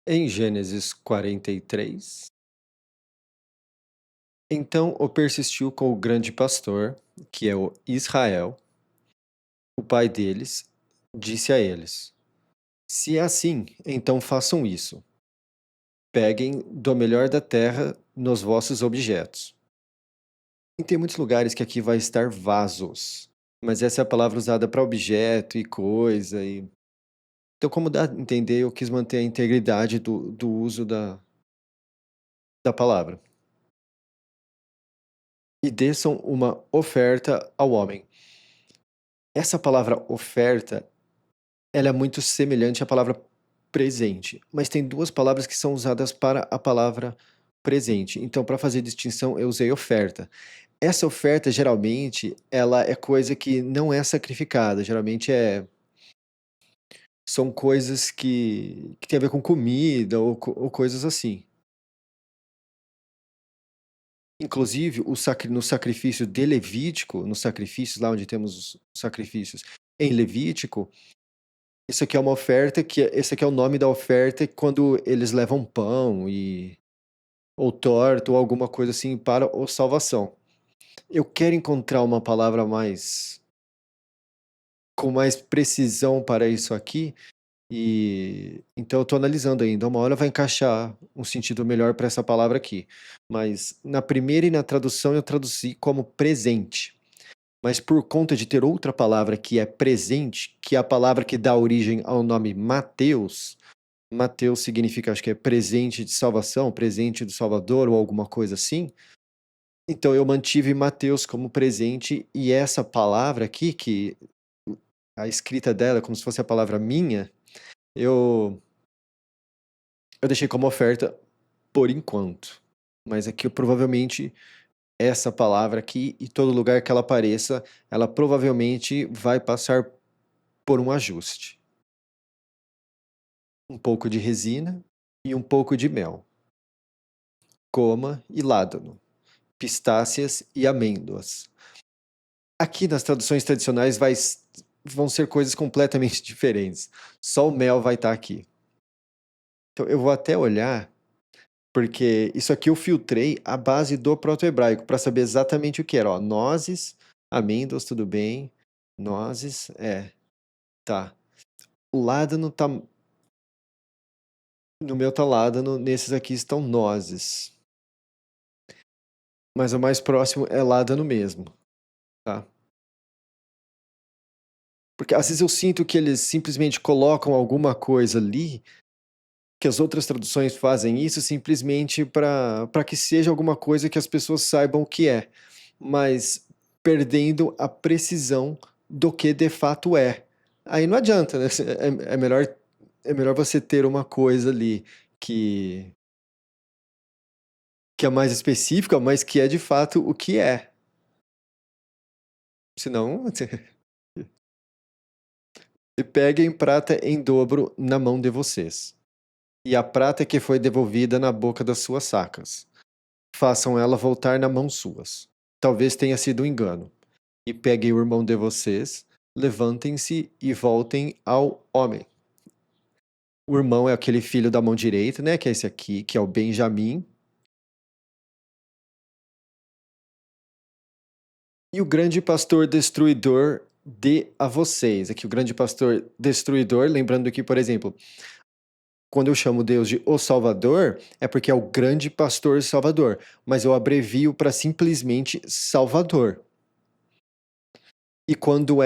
Em Gênesis 43, então o persistiu com o grande pastor, que é o Israel, o pai deles, disse a eles: Se é assim, então façam isso. Peguem do melhor da terra nos vossos objetos. E tem muitos lugares que aqui vai estar vasos, mas essa é a palavra usada para objeto e coisa. Então, como dá a entender, eu quis manter a integridade do uso da palavra. E desçam uma oferta ao homem. Essa palavra oferta, ela é muito semelhante à palavra presente, mas tem duas palavras que são usadas para a palavra presente. Então, para fazer distinção, eu usei oferta. Essa oferta, geralmente, ela é coisa que não é sacrificada. Geralmente são coisas que tem a ver com comida ou coisas assim. Inclusive, no sacrifício de Levítico, nos sacrifícios lá onde temos os sacrifícios em Levítico, isso aqui é uma oferta esse aqui é o nome da oferta quando eles levam pão ou torta ou alguma coisa assim para a salvação. Eu quero encontrar uma palavra com mais precisão para isso aqui, e então eu estou analisando ainda. Uma hora vai encaixar um sentido melhor para essa palavra aqui. Mas na primeira e na tradução eu traduzi como presente. Mas por conta de ter outra palavra que é presente, que é a palavra que dá origem ao nome Mateus, Mateus significa, acho que é presente de salvação, presente do Salvador ou alguma coisa assim. Então eu mantive Mateus como presente e essa palavra aqui, que a escrita dela é como se fosse a palavra minha, eu, eu deixei como oferta por enquanto. Mas aqui provavelmente essa palavra aqui e todo lugar que ela apareça, ela provavelmente vai passar por um ajuste. Um pouco de resina e um pouco de mel. Goma e ládano. Pistácias e amêndoas. Aqui nas traduções tradicionais vão ser coisas completamente diferentes. Só o mel vai estar aqui. Então eu vou até olhar, porque isso aqui eu filtrei a base do proto-hebraico para saber exatamente o que era. Ó, nozes, amêndoas, tudo bem. Nozes, tá. O ládano tá. No meu tá ládano, nesses aqui estão nozes. Mas o mais próximo é ládano mesmo, tá? Porque às vezes eu sinto que eles simplesmente colocam alguma coisa ali, que as outras traduções fazem isso simplesmente para que seja alguma coisa que as pessoas saibam o que é, mas perdendo a precisão do que de fato é. Aí não adianta, né? É melhor você ter uma coisa ali que, que é mais específica, mas que é de fato o que é. Senão, e peguem prata em dobro na mão de vocês, e a prata que foi devolvida na boca das suas sacas. Façam ela voltar na mão suas. Talvez tenha sido um engano. E peguem o irmão de vocês, levantem-se e voltem ao homem. O irmão é aquele filho da mão direita, né? Que é esse aqui, que é o Benjamim. E o grande pastor destruidor dê a vocês. Aqui o grande pastor destruidor, lembrando que, por exemplo, quando eu chamo Deus de o Salvador, é porque é o grande pastor Salvador, mas eu abrevio para simplesmente Salvador. E quando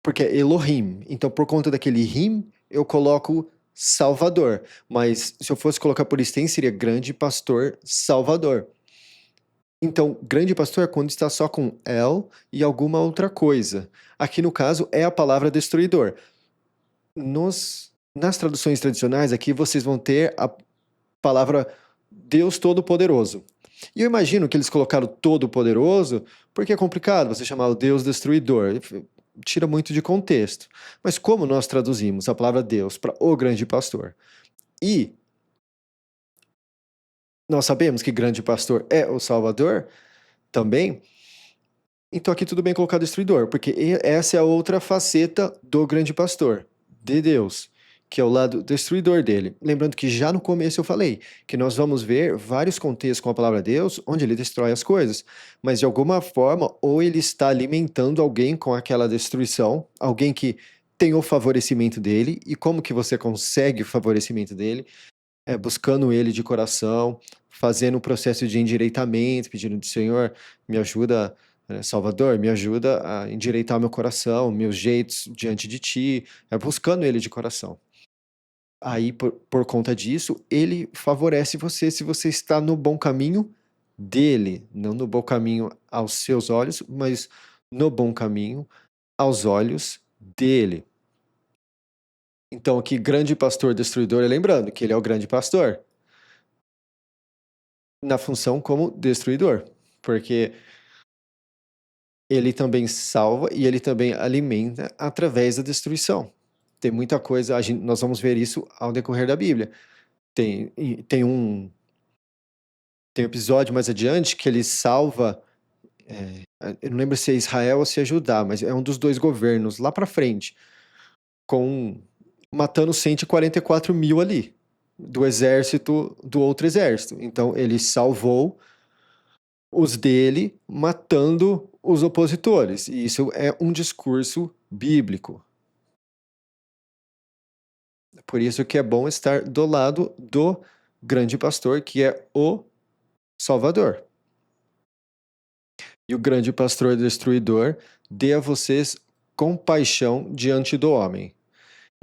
porque é Elohim, então por conta daquele Him, eu coloco Salvador. Mas se eu fosse colocar por extenso, seria grande pastor Salvador. Então, grande pastor é quando está só com El e alguma outra coisa. Aqui no caso é a palavra destruidor. Nas traduções tradicionais, aqui vocês vão ter a palavra Deus Todo-Poderoso. E eu imagino que eles colocaram Todo-Poderoso porque é complicado você chamar o Deus Destruidor. Tira muito de contexto. Mas como nós traduzimos a palavra Deus para o grande pastor e nós sabemos que grande pastor é o Salvador também, então aqui tudo bem colocar destruidor, porque essa é a outra faceta do grande pastor, de Deus. que é o lado destruidor dele. Lembrando que já no começo eu falei que nós vamos ver vários contextos com a palavra Deus onde ele destrói as coisas, mas de alguma forma, ou ele está alimentando alguém com aquela destruição, alguém que tem o favorecimento dele, e como que você consegue o favorecimento dele? É buscando ele de coração, fazendo um processo de endireitamento, pedindo do Senhor, me ajuda, Salvador, me ajuda a endireitar meu coração, meus jeitos diante de ti, buscando ele de coração. Aí, por conta disso, ele favorece você se você está no bom caminho dele, não no bom caminho aos seus olhos, mas no bom caminho aos olhos dele. Então, aqui, grande pastor destruidor, lembrando que ele é o grande pastor, na função como destruidor, porque ele também salva e ele também alimenta através da destruição. Tem muita coisa, nós vamos ver isso ao decorrer da Bíblia. Tem, tem um episódio mais adiante que ele salva, eu não lembro se é Israel ou se é Judá, mas é um dos dois governos lá para frente, matando 144 mil ali, do exército do outro exército. Então ele salvou os dele matando os opositores. E isso é um discurso bíblico. Por isso que é bom estar do lado do grande pastor, que é o Salvador. E o grande pastor destruidor dê a vocês compaixão diante do homem,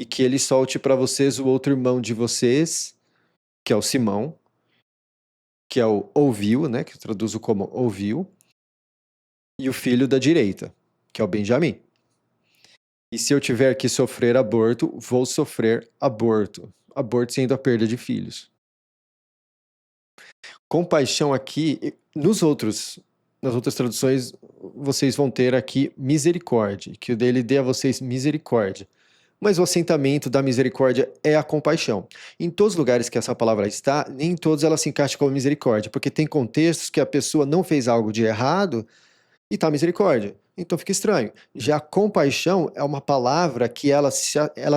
e que ele solte para vocês o outro irmão de vocês, que é o Simão, que é o ouviu, né, que eu traduzo como ouviu, e o filho da direita, que é o Benjamim. E se eu tiver que sofrer aborto, vou sofrer aborto. Aborto sendo a perda de filhos. Compaixão aqui, nas outras traduções, vocês vão ter aqui misericórdia, que o dele dê a vocês misericórdia. Mas o assentamento da misericórdia é a compaixão. Em todos os lugares que essa palavra está, nem em todos ela se encaixa como misericórdia, porque tem contextos que a pessoa não fez algo de errado e está misericórdia. Então fica estranho. Já compaixão é uma palavra que ela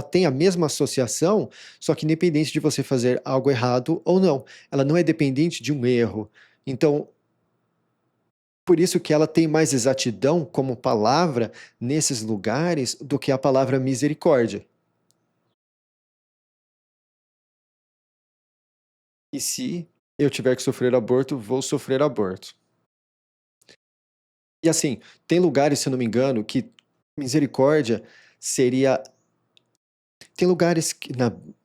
tem a mesma associação, só que independente de você fazer algo errado ou não. Ela não é dependente de um erro. Então, por isso que ela tem mais exatidão como palavra nesses lugares do que a palavra misericórdia. E se eu tiver que sofrer aborto, vou sofrer aborto. E assim, tem lugares, se eu não me engano, que misericórdia seria. Tem lugares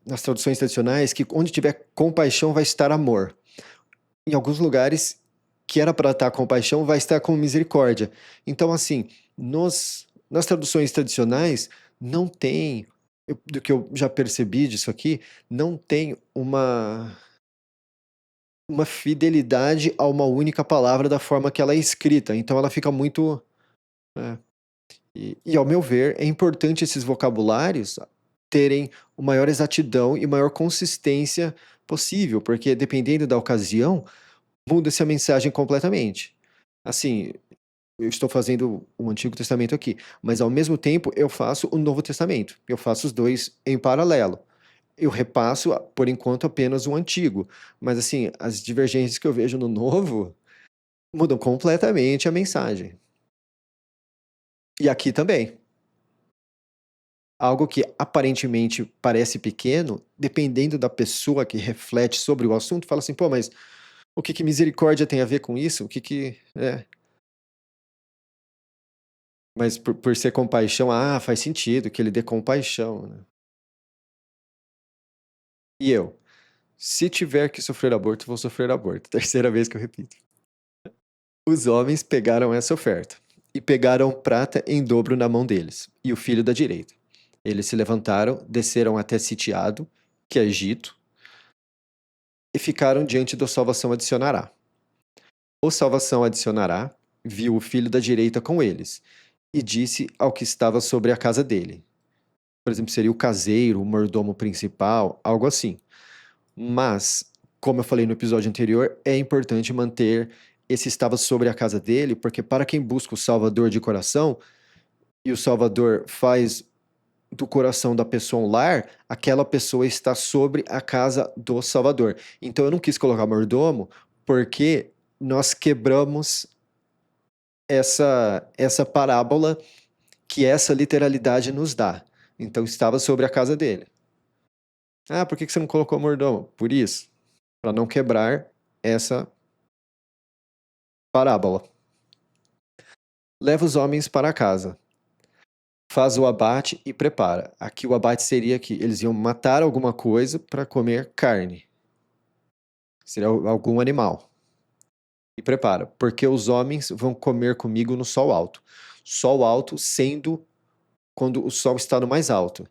nas traduções tradicionais que onde tiver compaixão vai estar amor. Em alguns lugares que era para estar compaixão vai estar com misericórdia. Então, assim, nas traduções tradicionais não tem, do que eu já percebi disso aqui, não tem uma fidelidade a uma única palavra da forma que ela é escrita. Então ela fica muito. É, e ao meu ver, é importante esses vocabulários terem o maior exatidão e maior consistência possível, porque dependendo da ocasião, muda-se a mensagem completamente. Assim, eu estou fazendo o Antigo Testamento aqui, mas ao mesmo tempo eu faço o Novo Testamento. Eu faço os dois em paralelo. Eu repasso, por enquanto, apenas o Antigo, mas assim, as divergências que eu vejo no Novo mudam completamente a mensagem. E aqui também. Algo que aparentemente parece pequeno, dependendo da pessoa que reflete sobre o assunto, fala assim, pô, mas o que misericórdia tem a ver com isso? Mas por ser compaixão, faz sentido que ele dê compaixão, né? E eu? Se tiver que sofrer aborto, vou sofrer aborto. Terceira vez que eu repito. Os homens pegaram essa oferta e pegaram prata em dobro na mão deles e o filho da direita. Eles se levantaram, desceram até Sitiado, que é Egito, e ficaram diante do salvação adicionará. O salvação adicionará viu o filho da direita com eles e disse ao que estava sobre a casa dele. Por exemplo, seria o caseiro, o mordomo principal, algo assim. Mas, como eu falei no episódio anterior, é importante manter esse estava sobre a casa dele, porque para quem busca o Salvador de coração, e o Salvador faz do coração da pessoa um lar, aquela pessoa está sobre a casa do Salvador. Então eu não quis colocar mordomo porque nós quebramos essa parábola que essa literalidade nos dá. Então estava sobre a casa dele. Ah, por que você não colocou mordomo? Por isso, para não quebrar essa parábola. Leva os homens para casa. Faz o abate e prepara. Aqui o abate seria que eles iam matar alguma coisa para comer carne. Seria algum animal. E prepara, porque os homens vão comer comigo no sol alto. Sol alto sendo quando o sol está no mais alto.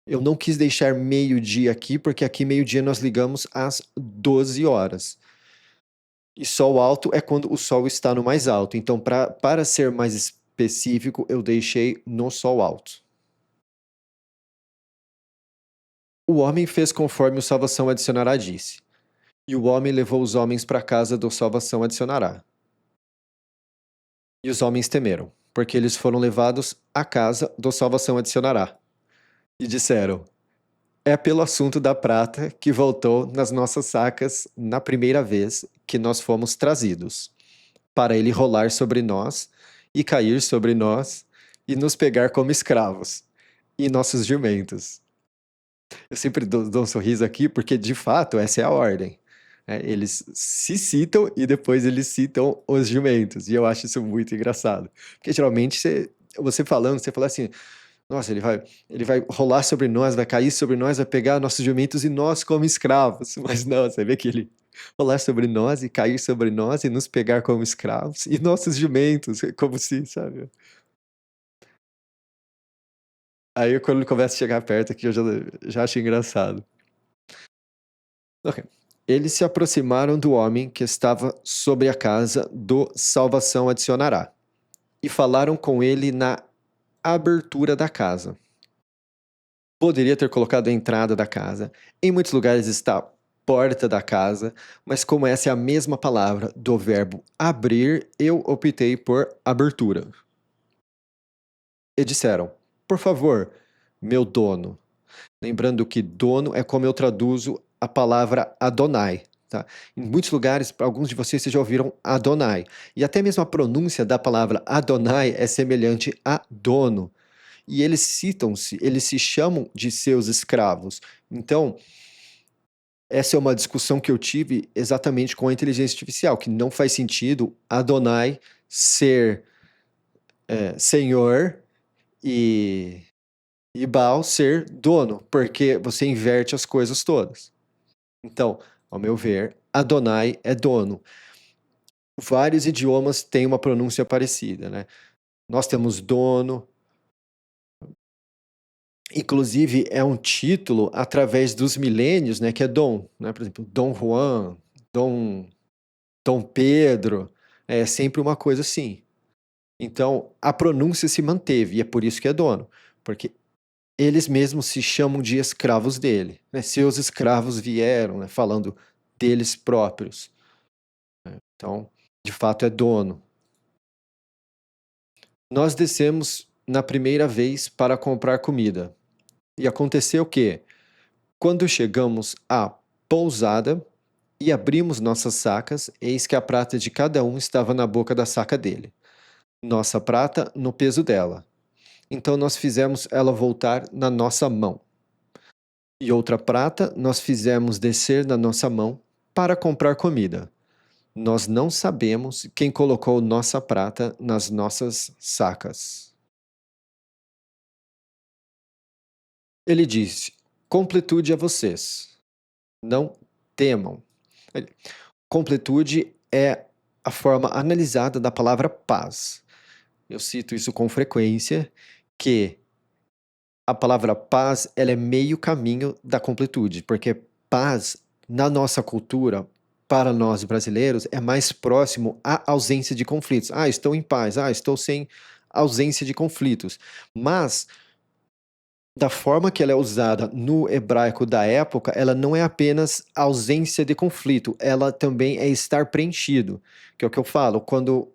Eu não quis deixar meio-dia aqui, porque aqui meio-dia nós ligamos às 12 horas. E sol alto é quando o sol está no mais alto. Então, para ser mais específico, eu deixei no sol alto. O homem fez conforme o Salvação Adicionará disse. E o homem levou os homens para a casa do Salvação Adicionará. E os homens temeram, porque eles foram levados à casa do Salvação Adicionará. E disseram: é pelo assunto da prata que voltou nas nossas sacas na primeira vez que nós fomos trazidos, para ele rolar sobre nós e cair sobre nós e nos pegar como escravos, e nossos jumentos. Eu sempre dou um sorriso aqui porque, de fato, essa é a ordem. Eles se citam e depois eles citam os jumentos. E eu acho isso muito engraçado. Porque geralmente você falando, você fala assim: nossa, ele vai rolar sobre nós, vai cair sobre nós, vai pegar nossos jumentos e nós como escravos. Mas não, você vê que ele rolar sobre nós e cair sobre nós e nos pegar como escravos e nossos jumentos, como se, sabe? Aí quando ele começa a chegar perto aqui, eu já acho engraçado. Ok. Eles se aproximaram do homem que estava sobre a casa do Salvação Adicionará e falaram com ele na abertura da casa. Poderia ter colocado a entrada da casa. Em muitos lugares está porta da casa, mas como essa é a mesma palavra do verbo abrir, eu optei por abertura. E disseram: por favor, meu dono. Lembrando que dono é como eu traduzo a palavra Adonai. Tá? Em muitos lugares, para alguns de vocês, vocês já ouviram Adonai. E até mesmo a pronúncia da palavra Adonai é semelhante a dono. E eles citam-se, eles se chamam de seus escravos. Então, essa é uma discussão que eu tive exatamente com a inteligência artificial, que não faz sentido Adonai ser senhor e Baal ser dono, porque você inverte as coisas todas. Então, ao meu ver, Adonai é dono. Vários idiomas têm uma pronúncia parecida, né? Nós temos dono. Inclusive, é um título através dos milênios, né? Que é Dom, né? Por exemplo, Dom Juan, Dom Pedro. É sempre uma coisa assim. Então, a pronúncia se manteve, e é por isso que é dono. Porque eles mesmos se chamam de escravos dele. Né? Seus escravos vieram, né? Falando deles próprios. Então, de fato, é dono. Nós descemos na primeira vez para comprar comida. E aconteceu que, quando chegamos à pousada e abrimos nossas sacas, eis que a prata de cada um estava na boca da saca dele. Nossa prata no peso dela. Então nós fizemos ela voltar na nossa mão. E outra prata nós fizemos descer na nossa mão para comprar comida. Nós não sabemos quem colocou nossa prata nas nossas sacas. Ele disse: completude a vocês. Não temam. Completude é a forma analisada da palavra paz. Eu cito isso com frequência, que a palavra paz ela é meio caminho da completude, porque paz, na nossa cultura, para nós brasileiros, é mais próximo à ausência de conflitos. Ah, estou em paz. Ah, estou sem ausência de conflitos. Mas, da forma que ela é usada no hebraico da época, ela não é apenas ausência de conflito, ela também é estar preenchido, que é o que eu falo, quando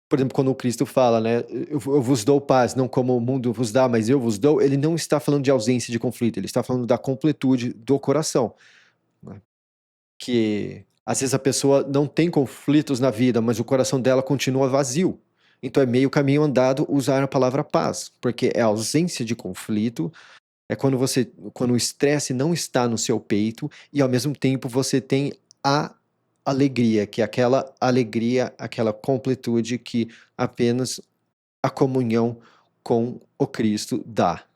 Por exemplo, quando o Cristo fala, né, eu vos dou paz, não como o mundo vos dá, mas eu vos dou, ele não está falando de ausência de conflito, ele está falando da completude do coração, né? Que às vezes a pessoa não tem conflitos na vida, mas o coração dela continua vazio. Então é meio caminho andado usar a palavra paz, porque é a ausência de conflito, é quando o estresse não está no seu peito e ao mesmo tempo você tem a alegria, que é aquela alegria, aquela completude que apenas a comunhão com o Cristo dá.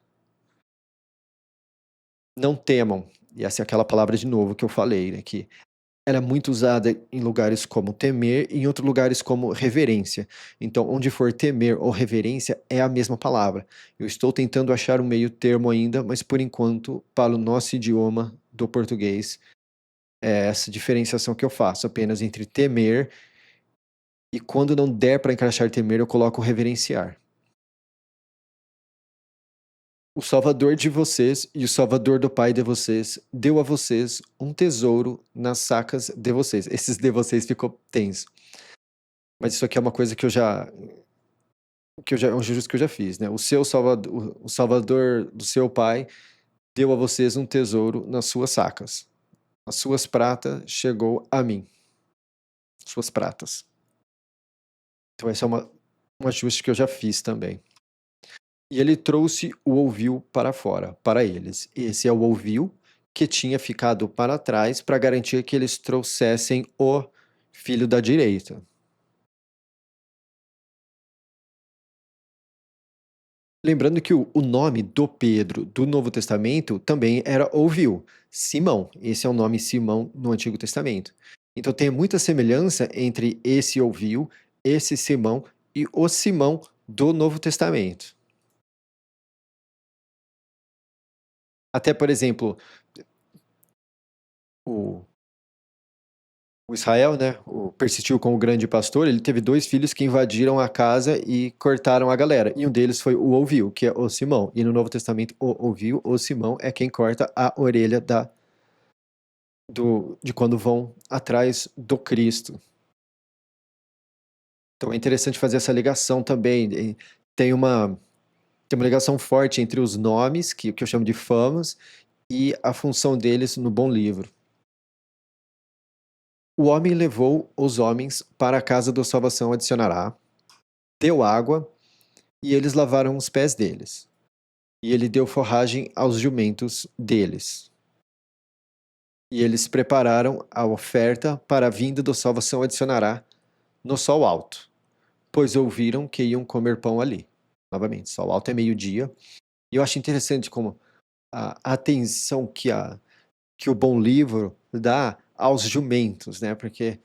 Não temam, e essa é aquela palavra de novo que eu falei, né, que ela é muito usada em lugares como temer e em outros lugares como reverência. Então, onde for temer ou reverência é a mesma palavra. Eu estou tentando achar um meio termo ainda, mas por enquanto, para o nosso idioma do português, é essa diferenciação que eu faço apenas entre temer e quando não der para encaixar temer, eu coloco reverenciar. O Salvador de vocês e o Salvador do Pai de vocês deu a vocês um tesouro nas sacas de vocês. Esses de vocês ficou tenso. Mas isso aqui é uma coisa é um juízo que eu já fiz, né? O Salvador do seu Pai deu a vocês um tesouro nas suas sacas. As suas pratas chegou a mim. Suas pratas. Então essa é um ajuste que eu já fiz também. E ele trouxe o ouviu para fora, para eles. Esse é o ouviu que tinha ficado para trás para garantir que eles trouxessem o filho da direita. Lembrando que o nome do Pedro do Novo Testamento também era ouviu, Simão. Esse é o nome Simão no Antigo Testamento. Então tem muita semelhança entre esse ouviu, esse Simão e o Simão do Novo Testamento. Até, por exemplo, o o Israel, né, persistiu com o grande pastor, ele teve dois filhos que invadiram a casa e cortaram a galera. E um deles foi o ouviu, que é o Simão. E no Novo Testamento, o ouviu, o Simão, é quem corta a orelha de quando vão atrás do Cristo. Então é interessante fazer essa ligação também. Tem uma, tem uma ligação forte entre os nomes, que eu chamo de famas, e a função deles no bom livro. O homem levou os homens para a casa do salvação adicionará, deu água, e eles lavaram os pés deles. E ele deu forragem aos jumentos deles. E eles prepararam a oferta para a vinda do salvação adicionará no sol alto, pois ouviram que iam comer pão ali. Novamente, sol alto é meio-dia. E eu acho interessante como a atenção que o bom livro dá aos jumentos, né? Porque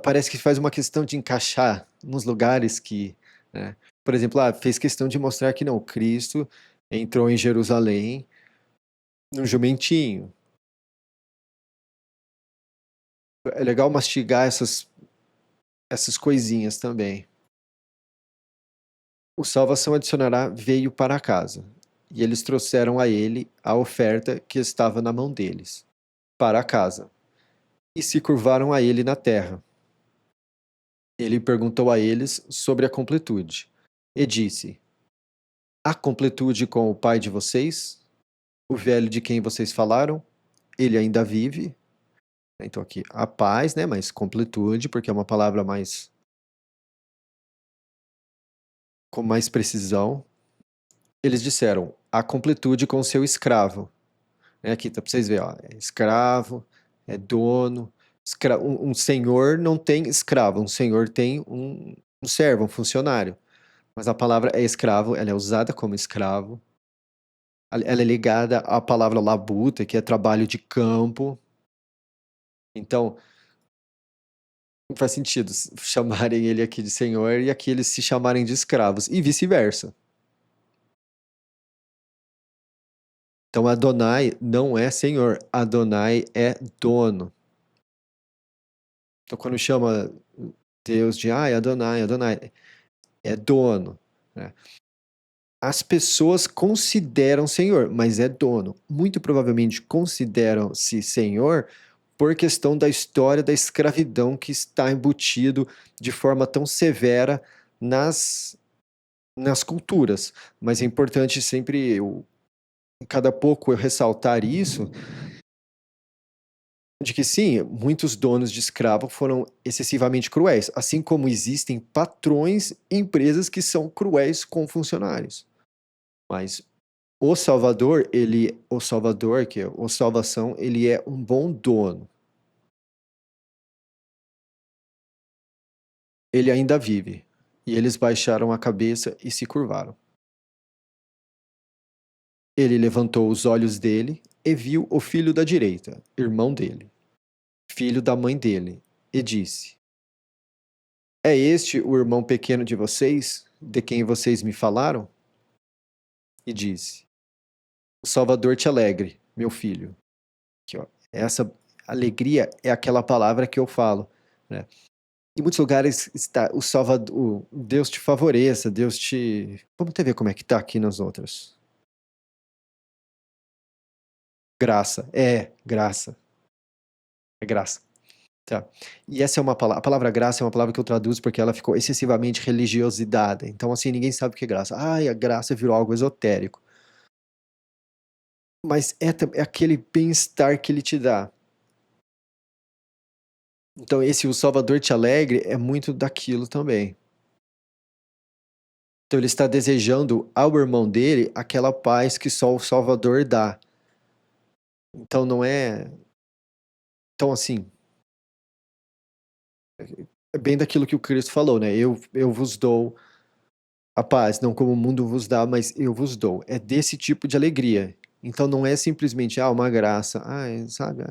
parece que faz uma questão de encaixar nos lugares que, né? Por exemplo, fez questão de mostrar que não, Cristo entrou em Jerusalém num jumentinho. É legal mastigar essas coisinhas também. O salvação adicionará veio para casa, e eles trouxeram a ele a oferta que estava na mão deles, para a casa, e se curvaram a ele na terra. Ele perguntou a eles sobre a completude, e disse: há completude com o pai de vocês? O velho de quem vocês falaram? Ele ainda vive? Então aqui, a paz, né, mas completude, porque é uma palavra mais com mais precisão. Eles disseram, a completude com seu escravo. Aqui, tá para vocês verem, ó, é escravo, é dono. Um senhor não tem escravo, um senhor tem um servo, um funcionário. Mas a palavra é escravo, ela é usada como escravo. Ela é ligada à palavra labuta, que é trabalho de campo. Então, não faz sentido chamarem ele aqui de senhor e aqui eles se chamarem de escravos, e vice-versa. Então, Adonai não é senhor, Adonai é dono. Então, quando chama Deus de Adonai, Adonai, é dono, né? As pessoas consideram senhor, mas é dono. Muito provavelmente consideram-se senhor por questão da história da escravidão que está embutido de forma tão severa nas, nas culturas. Mas é importante sempre, cada pouco eu ressaltar isso, de que sim, muitos donos de escravo foram excessivamente cruéis, assim como existem patrões e empresas que são cruéis com funcionários. Mas o Salvador, que é o Salvação, ele é um bom dono. Ele ainda vive. E eles baixaram a cabeça e se curvaram. Ele levantou os olhos dele e viu o filho da direita, irmão dele, filho da mãe dele, e disse: É este o irmão pequeno de vocês, de quem vocês me falaram? E disse: O Salvador te alegre, meu filho. Aqui, ó. Essa alegria é aquela palavra que eu falo, né? Em muitos lugares está o Salvador, Deus te favoreça, Deus te. Vamos ver como é que tá aqui nas outras. Graça, graça, é graça. Tá. E essa é uma palavra, a palavra graça é uma palavra que eu traduzo porque ela ficou excessivamente religiosidade. Então, assim, ninguém sabe o que é graça. Ai, a graça virou algo esotérico. Mas é aquele bem-estar que ele te dá. Então, esse O Salvador te alegre é muito daquilo também. Então, ele está desejando ao irmão dele aquela paz que só o Salvador dá. Então, não é. Então, assim, é bem daquilo que o Cristo falou, né? Eu vos dou a paz, não como o mundo vos dá, mas eu vos dou. É desse tipo de alegria. Então, não é simplesmente, uma graça, sabe?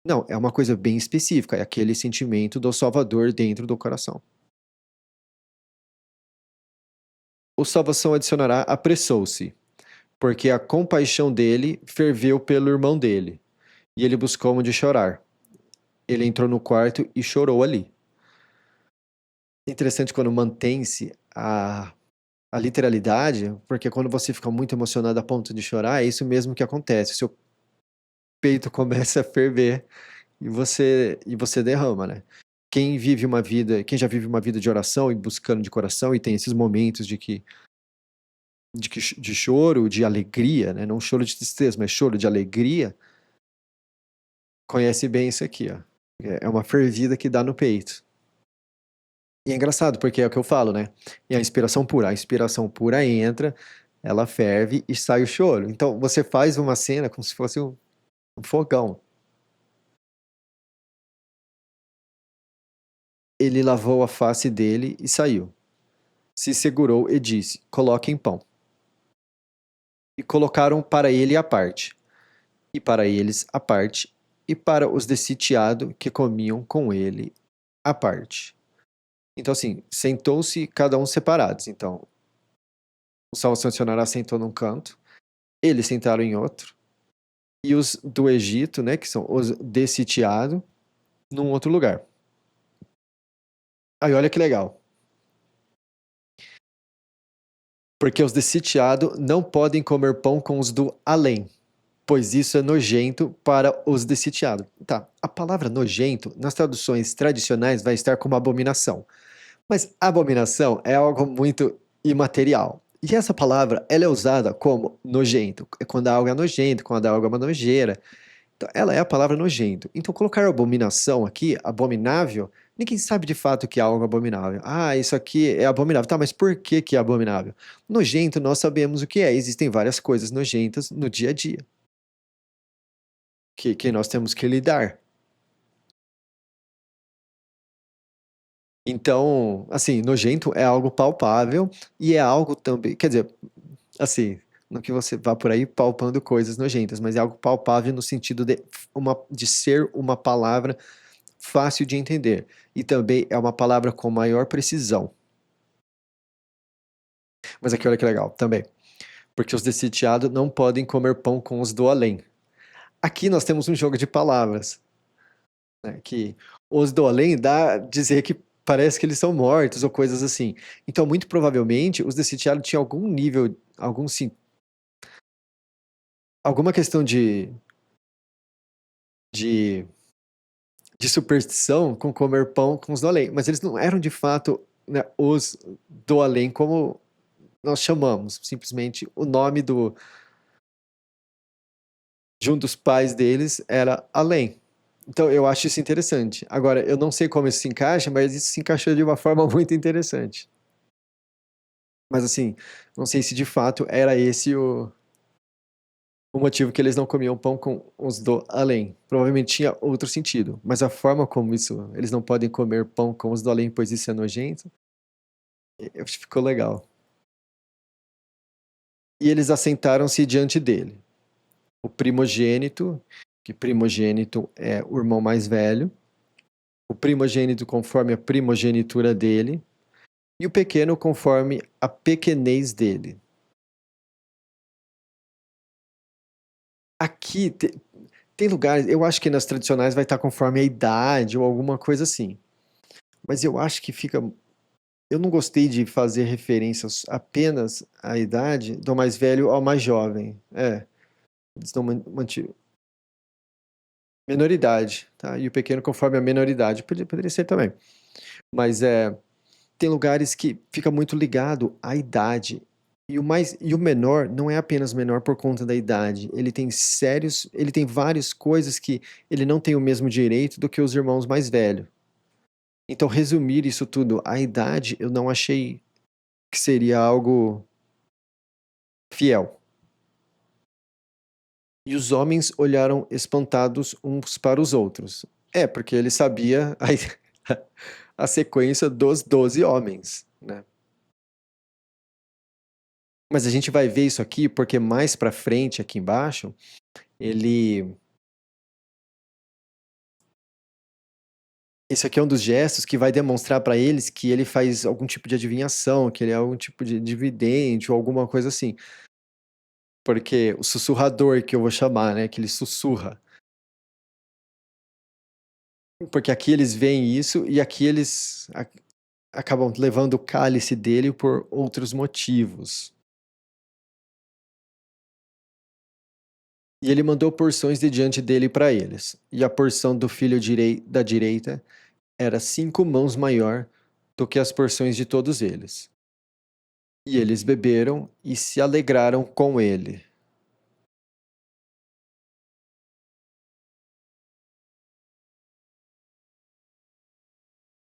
Não, é uma coisa bem específica. É aquele sentimento do Salvador dentro do coração. O salvação adicionará apressou-se, porque a compaixão dele ferveu pelo irmão dele, e ele buscou onde chorar. Ele entrou no quarto e chorou ali. É interessante quando mantém-se a literalidade, porque quando você fica muito emocionado a ponto de chorar, é isso mesmo que acontece. O seu peito começa a ferver e você derrama, né? Quem já vive uma vida de oração e buscando de coração e tem esses momentos de choro, de alegria, né? Não choro de tristeza, mas choro de alegria, conhece bem isso aqui, ó. É uma fervida que dá no peito. E é engraçado, porque é o que eu falo, né? E a inspiração pura. A inspiração pura entra, ela ferve e sai o choro. Então, você faz uma cena como se fosse um fogão. Ele lavou a face dele e saiu. Se segurou e disse: Coloquem pão. E colocaram para ele à parte, e para eles à parte, e para os de sitiado que comiam com ele à parte. Então, assim, sentou-se cada um separados. Então, o Salmo sancionará sentou num canto, eles sentaram em outro, e os do Egito, né, que são os de sitiado, num outro lugar. Aí olha que legal. Porque os de sitiado não podem comer pão com os do além, pois isso é nojento para os de sitiado. Tá, a palavra nojento, nas traduções tradicionais, vai estar como abominação. Mas abominação é algo muito imaterial. E essa palavra, ela é usada como nojento. É quando algo é nojento, quando algo é uma nojeira. Então, ela é a palavra nojento. Então, colocar abominação aqui, abominável, ninguém sabe de fato o que é algo abominável. Isso aqui é abominável. Tá, mas por que que é abominável? Nojento, nós sabemos o que é. Existem várias coisas nojentas no dia a dia que nós temos que lidar. Então, assim, nojento é algo palpável e é algo também, quer dizer, assim, não que você vá por aí palpando coisas nojentas, mas é algo palpável no sentido de ser uma palavra fácil de entender. E também é uma palavra com maior precisão. Mas aqui olha que legal, também. Porque os desse sitiado não podem comer pão com os do além. Aqui nós temos um jogo de palavras, né, que os do além dá a dizer que parece que eles são mortos ou coisas assim. Então, muito provavelmente, os desse sitiado tinham algum nível, alguma questão de, de superstição com comer pão com os do além. Mas eles não eram de fato né, os do além, como nós chamamos, simplesmente o nome de um dos pais deles era além. Então eu acho isso interessante. Agora, eu não sei como isso se encaixa, mas isso se encaixou de uma forma muito interessante. Mas assim, não sei se de fato era esse o motivo que eles não comiam pão com os do além. Provavelmente tinha outro sentido, mas a forma como isso, eles não podem comer pão com os do além, pois isso é nojento, ficou legal. E eles assentaram-se diante dele. O primogênito, que primogênito é o irmão mais velho, o primogênito conforme a primogenitura dele, e o pequeno conforme a pequenez dele. Aqui tem lugares, eu acho que nas tradicionais vai estar conforme a idade ou alguma coisa assim. Mas eu acho que fica. Eu não gostei de fazer referências apenas à idade do mais velho ao mais jovem. É, eles não mantiveram. Menoridade, tá? E o pequeno conforme a menoridade. Poderia ser também. Mas tem lugares que fica muito ligado à idade. E o menor não é apenas menor por conta da idade. Ele tem várias coisas que ele não tem o mesmo direito do que os irmãos mais velhos. Então, resumir isso tudo à idade, eu não achei que seria algo fiel. E os homens olharam espantados uns para os outros. É, porque ele sabia a sequência dos 12 homens, né? Mas a gente vai ver isso aqui porque mais pra frente, aqui embaixo, ele. Esse aqui é um dos gestos que vai demonstrar para eles que ele faz algum tipo de adivinhação, que ele é algum tipo de vidente ou alguma coisa assim. Porque o sussurrador que eu vou chamar, né? Que ele sussurra. Porque aqui eles veem isso e aqui eles acabam levando o cálice dele por outros motivos. E ele mandou porções de diante dele para eles. E a porção do filho da direita era 5 mãos maior do que as porções de todos eles. E eles beberam e se alegraram com ele.